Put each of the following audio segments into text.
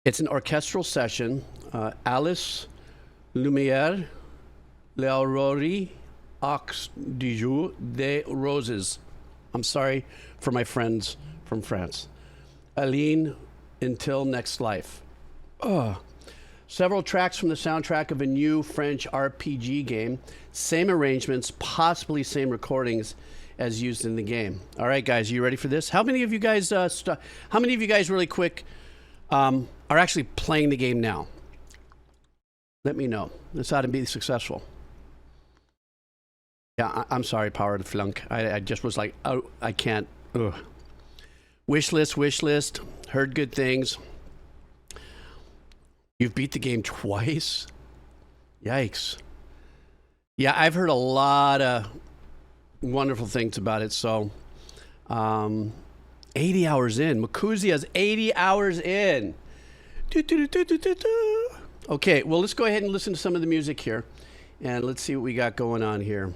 It's an orchestral session. Alice, Lumière, L'aurore, Aux du jour, des roses. I'm sorry for my friends from France. Aline, Until Next Life. Several tracks from the soundtrack of a new French RPG game. Same arrangements, possibly same recordings as used in the game. All right, guys, are you ready for this? How many of you guys, really quick, are actually playing the game now? Let me know. This ought to be successful. Yeah, I'm sorry, Power to Flunk. I just was like, oh, I can't. Ugh. Wish list. Heard good things. You've beat the game twice? Yikes. Yeah, I've heard a lot of wonderful things about it. So, 80 hours in. Makuzia's 80 hours in. Okay, well, let's go ahead and listen to some of the music here. And let's see what we got going on here.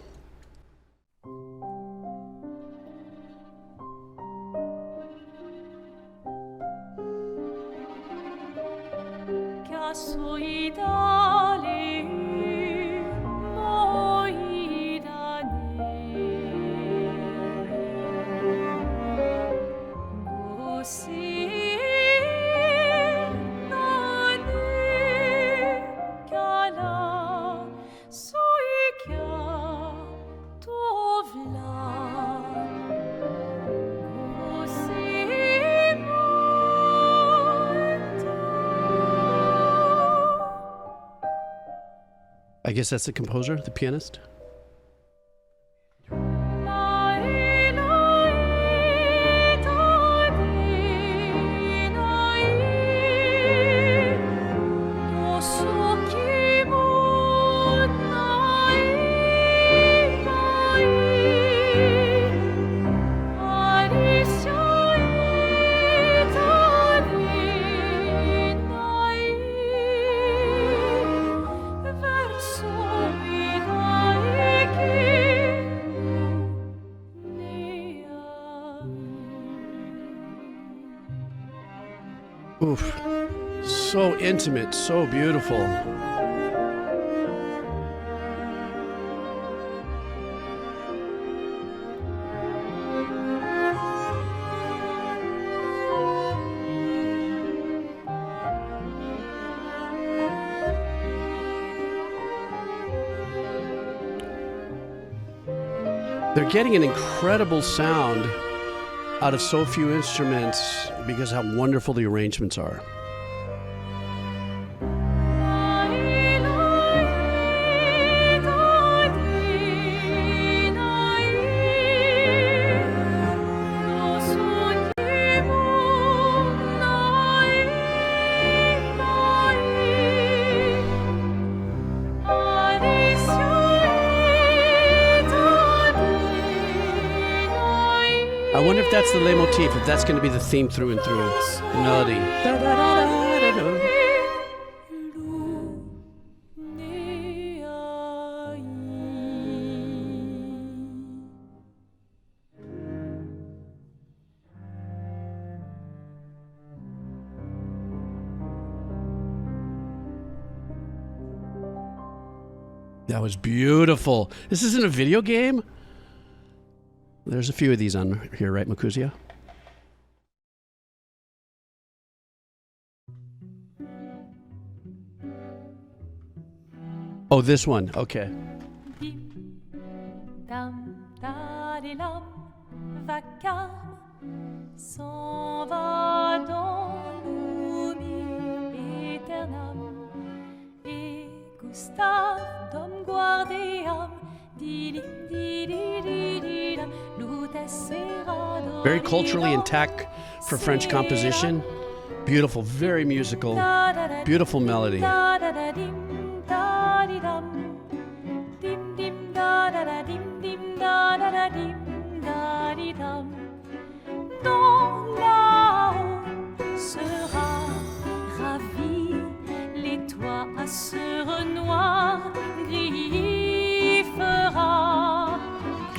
I guess that's the composer, the pianist. Oof, so intimate, so beautiful. They're getting an incredible sound out of so few instruments because how wonderful the arrangements are. I wonder if that's the leitmotif, if that's going to be the theme through and through, the melody. That was beautiful. This isn't a video game? There's a few of these on here, right, Makuzia? Oh, this one. Okay. Very culturally intact for French composition. Beautiful, very musical, beautiful melody.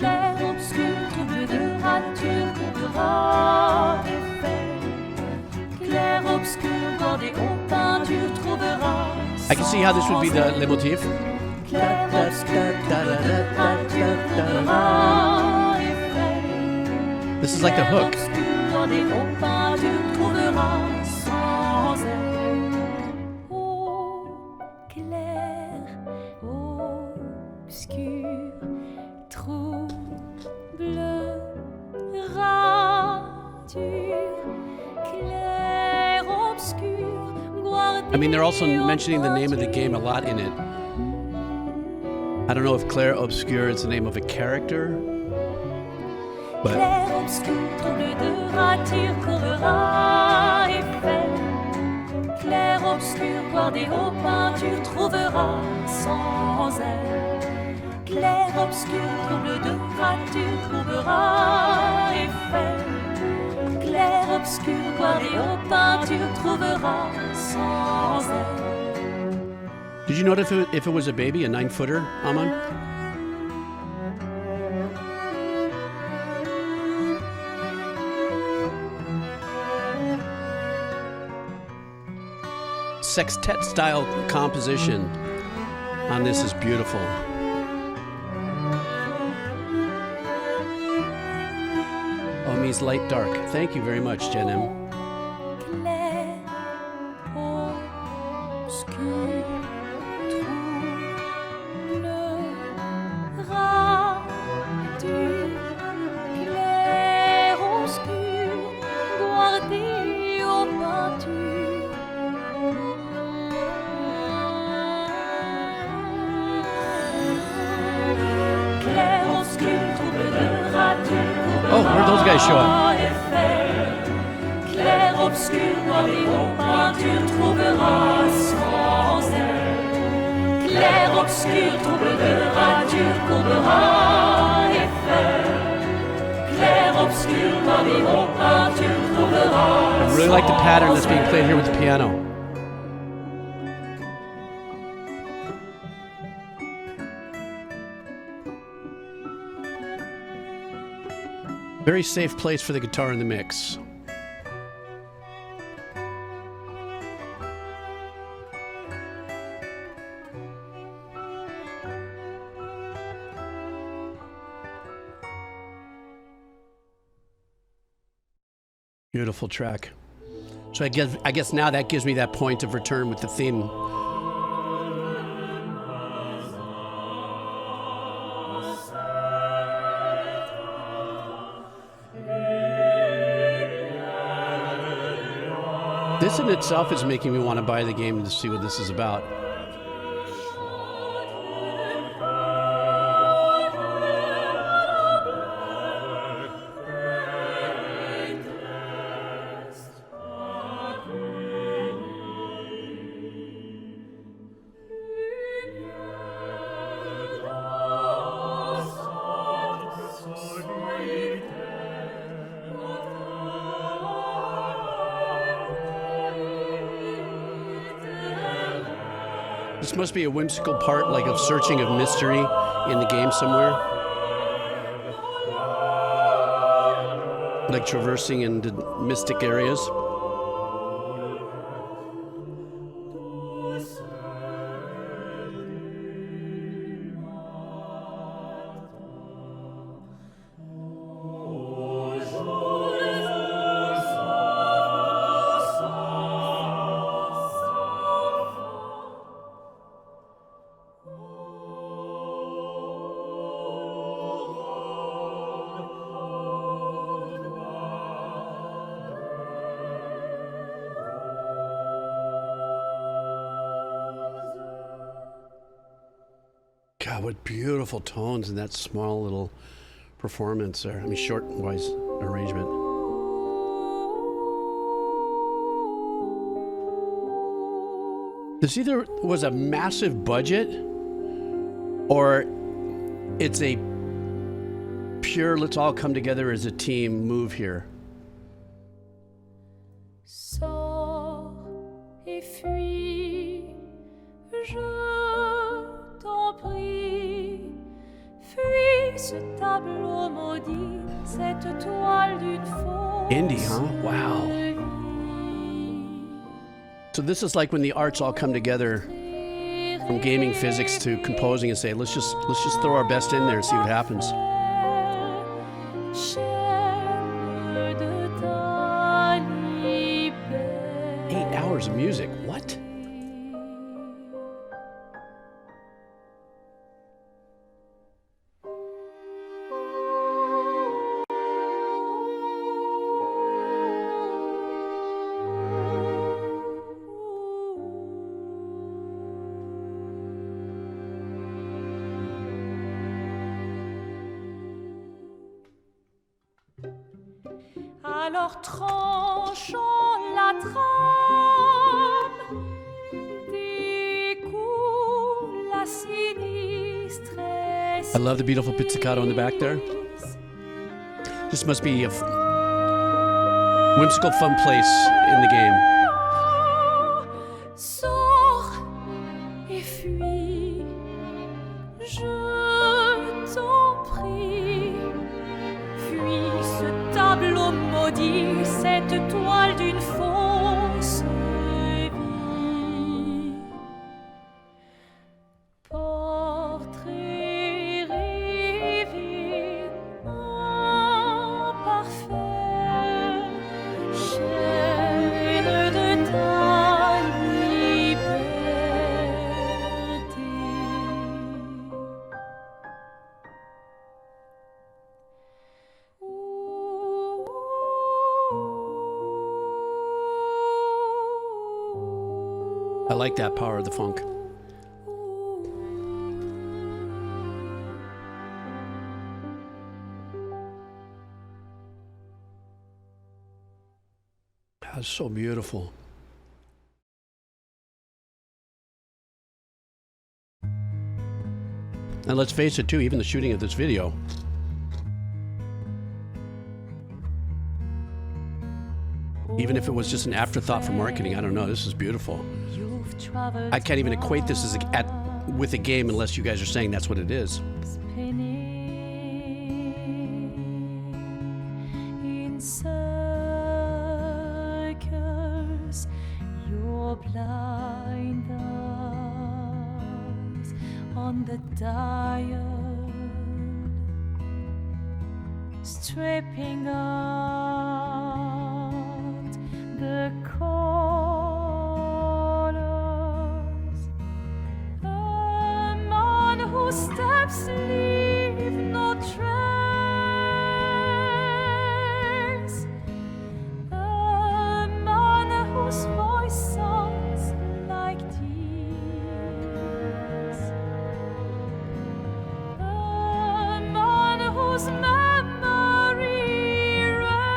Clair, obscur, trouble de rature, courera effet. Clair, obscur, bordé, I can see how this would be the leitmotiv. Clair, obscur, trouble de trouveras effet. This is like the hook. Dans des hauts pas, tu trouveras sans elle. Oh, clair, obscur, trouble, rature, clair, obscur, I mean, they're also mentioning the name of the game a lot in it. I don't know if Clair Obscur is the name of a character, but Clair, obscur, trouble de rature, courera effet. Clair, obscur, voir des hauts pas, tu trouveras sans elle. Clair, obscur, trouble de rature, trouvera effet. Clair, obscur, voir des hauts pas, tu trouveras sans elle. did you notice if it was a baby, a 9-footer, Aman? Sextet style composition on this is beautiful. Oh, it means light dark. Thank you very much, Jen M. Clair, obscur, trouble, rature, clair, obscur, guardé aux peintures. Clair, obscur, trouble de rature. Oh, where'd those guys show up? Clair, obscur, guardé aux peintures, trouveras sans elle. Clair, obscur, trouble de rature, courbera effet. Clair, obscur, guardé aux peintures, trouveras. I really like the pattern that's being played here with the piano. Very safe place for the guitar in the mix. Beautiful track. So I guess now that gives me that point of return with the theme. This in itself is making me want to buy the game to see what this is about. This must be a whimsical part, like of searching of mystery in the game somewhere. Like traversing into mystic areas. God, what beautiful tones in that small little performance there. I mean, short-wise arrangement. This either was a massive budget or it's a pure let's all come together as a team move here. Sors et fuis, je t'en prie. Fuis ce tableau maudit, cette toile d'une fausse Indie, huh? Wow. vie. So this is like when the arts all come together from gaming physics to composing and say, let's just throw our best in there and see what happens. Chaîne de ta liberté. 8 hours of music. What? Alors tranchons la trame des coups, la sinistre I love the beautiful pizzicato in the back there. This must be a whimsical, fun place in the game. Sors et fuis, je t'en prie. Fuis ce tableau maudit, cette toile d'une fausse vie. Portrait rêvé, imparfait, chaîne de ta liberté. I like that power of the funk. That's so beautiful. And let's face it too, even the shooting of this video. Even if it was just an afterthought for marketing, I don't know, this is beautiful. You've traveled I can't even equate this as with a game unless you guys are saying that's what it is. in circles, your blind eyes on the dial, stripping out the colors. A man whose steps leave no trace. A man whose voice sounds like tears. A man whose memory rests.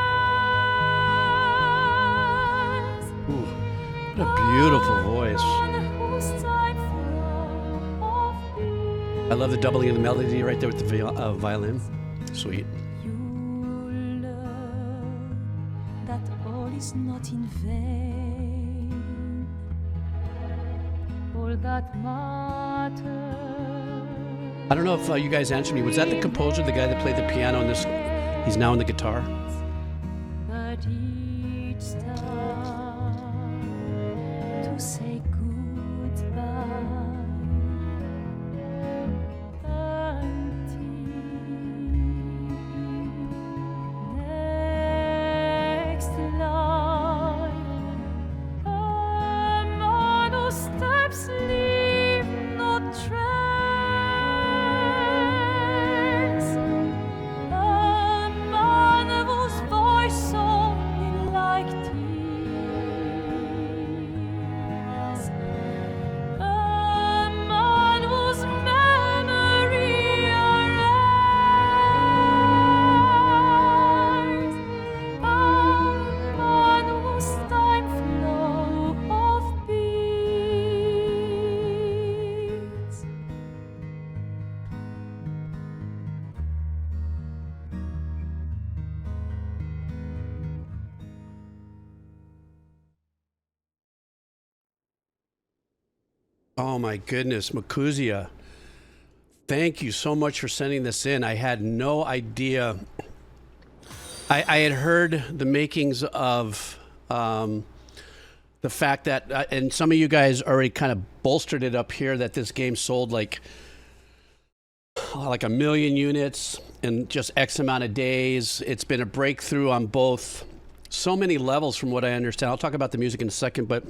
Ooh, what a beautiful voice. Whose time flow of I love the doubling of the melody right there with the violin. Sweet. You learn that all is not in vain. All that matters. I don't know if you guys answered me. Was that the composer, the guy that played the piano on this? He's now on the guitar. But each time to say goodbye until next line. A man whose steps leave no trace. A man whose voice sounded like tears. A man whose memory erased. A man whose time flow of beats. Oh my goodness, Makuzia. Thank you so much for sending this in. I had no idea. I had heard the makings of the the fact that, and some of you guys already kind of bolstered it up here, that this game sold like 1 million units in just X amount of days. It's been a breakthrough on both so many levels from what I understand. I'll talk about the music in a second, but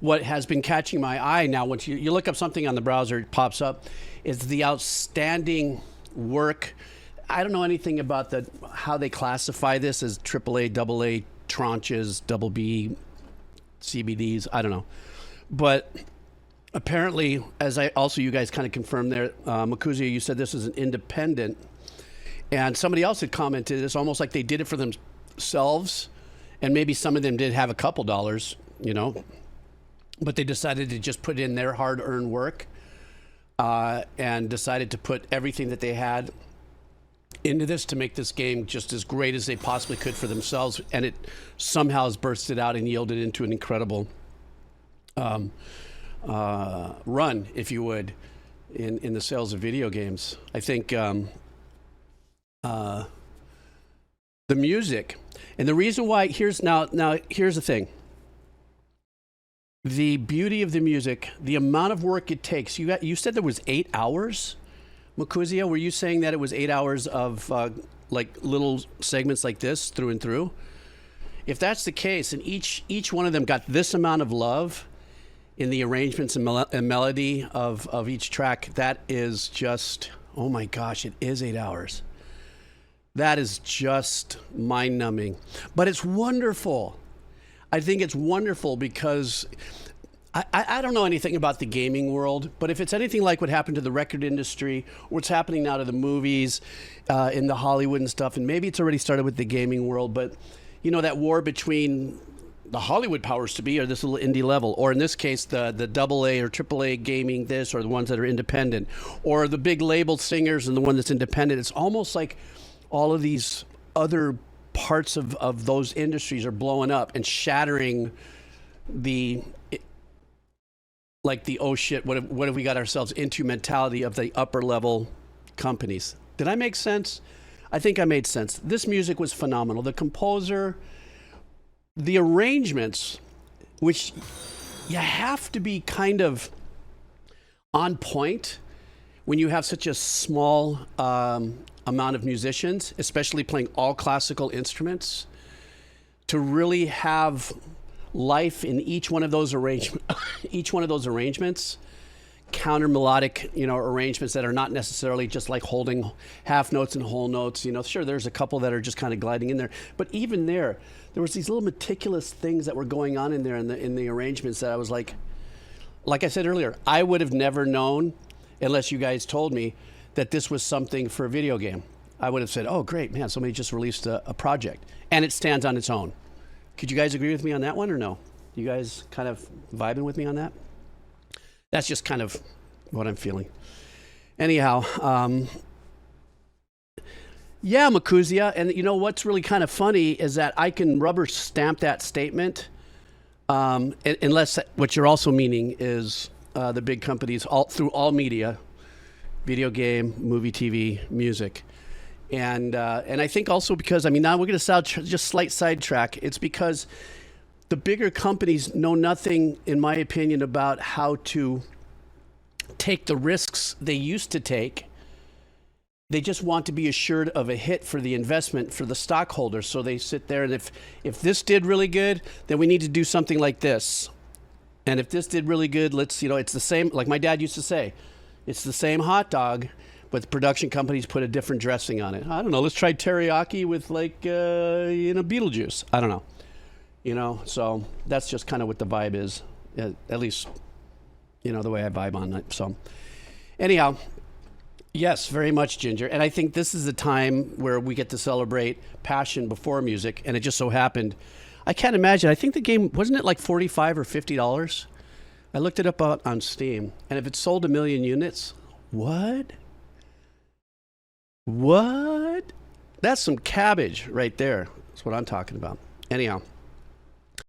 what has been catching my eye now, once you look up something on the browser, it pops up, is the outstanding work. I don't know anything about how they classify this as AAA, AA tranches, double B, CBDs. I don't know. But apparently, as you guys kind of confirmed there, Makuzia, you said this is an independent. And somebody else had commented, it's almost like they did it for themselves. And maybe some of them did have a couple dollars, but they decided to just put in their hard-earned work and decided to put everything that they had into this to make this game just as great as they possibly could for themselves. And it somehow has bursted out and yielded into an incredible run, if you would, in the sales of video games. I think the music, and the reason why, here's the thing. The beauty of the music, the amount of work it takes. You said there was 8 hours, Makuzia. Were you saying that it was 8 hours of like little segments like this through and through? If that's the case, and each one of them got this amount of love in the arrangements and melody of each track, that is just, oh my gosh, it is 8 hours. That is just mind-numbing. But it's wonderful. I think it's wonderful because I don't know anything about the gaming world, but if it's anything like what happened to the record industry, what's happening now to the movies, in the Hollywood and stuff, and maybe it's already started with the gaming world, but that war between the Hollywood powers to be or this little indie level, or in this case, the AA or AAA gaming this, or the ones that are independent, or the big label singers and the one that's independent. It's almost like all of these other parts of those industries are blowing up and shattering the oh shit, what have we got ourselves into mentality of the upper level companies. Did I make sense? I think I made sense. This music was phenomenal. The composer, the arrangements, which you have to be kind of on point when you have such a small amount of musicians, especially playing all classical instruments, to really have life in each one of those arrangements, counter melodic, arrangements that are not necessarily just like holding half notes and whole notes. Sure, there's a couple that are just kind of gliding in there, but even there was these little meticulous things that were going on in there in the arrangements that I was like I said earlier, I would have never known unless you guys told me that this was something for a video game. I would have said, oh, great, man, somebody just released a project. And it stands on its own. Could you guys agree with me on that one or no? You guys kind of vibing with me on that? That's just kind of what I'm feeling. Anyhow, yeah, Makuzia. And what's really kind of funny is that I can rubber stamp that statement unless what you're also meaning is the big companies through all media, video game, movie, TV, music. And I think also because, now we're going to sound just slight sidetrack. It's because the bigger companies know nothing, in my opinion, about how to take the risks they used to take. They just want to be assured of a hit for the investment for the stockholders. So they sit there and if this did really good, then we need to do something like this. And if this did really good, let's, it's the same, like my dad used to say, it's the same hot dog, but the production companies put a different dressing on it. I don't know. Let's try teriyaki with Beetlejuice. I don't know. So that's just kind of what the vibe is, at least, the way I vibe on it. So anyhow, yes, very much, Ginger. And I think this is the time where we get to celebrate passion before music. And it just so happened, I can't imagine. I think the game, wasn't it like $45 or $50? I looked it up on Steam. And if it sold 1 million units, what? That's some cabbage right there. That's what I'm talking about. Anyhow.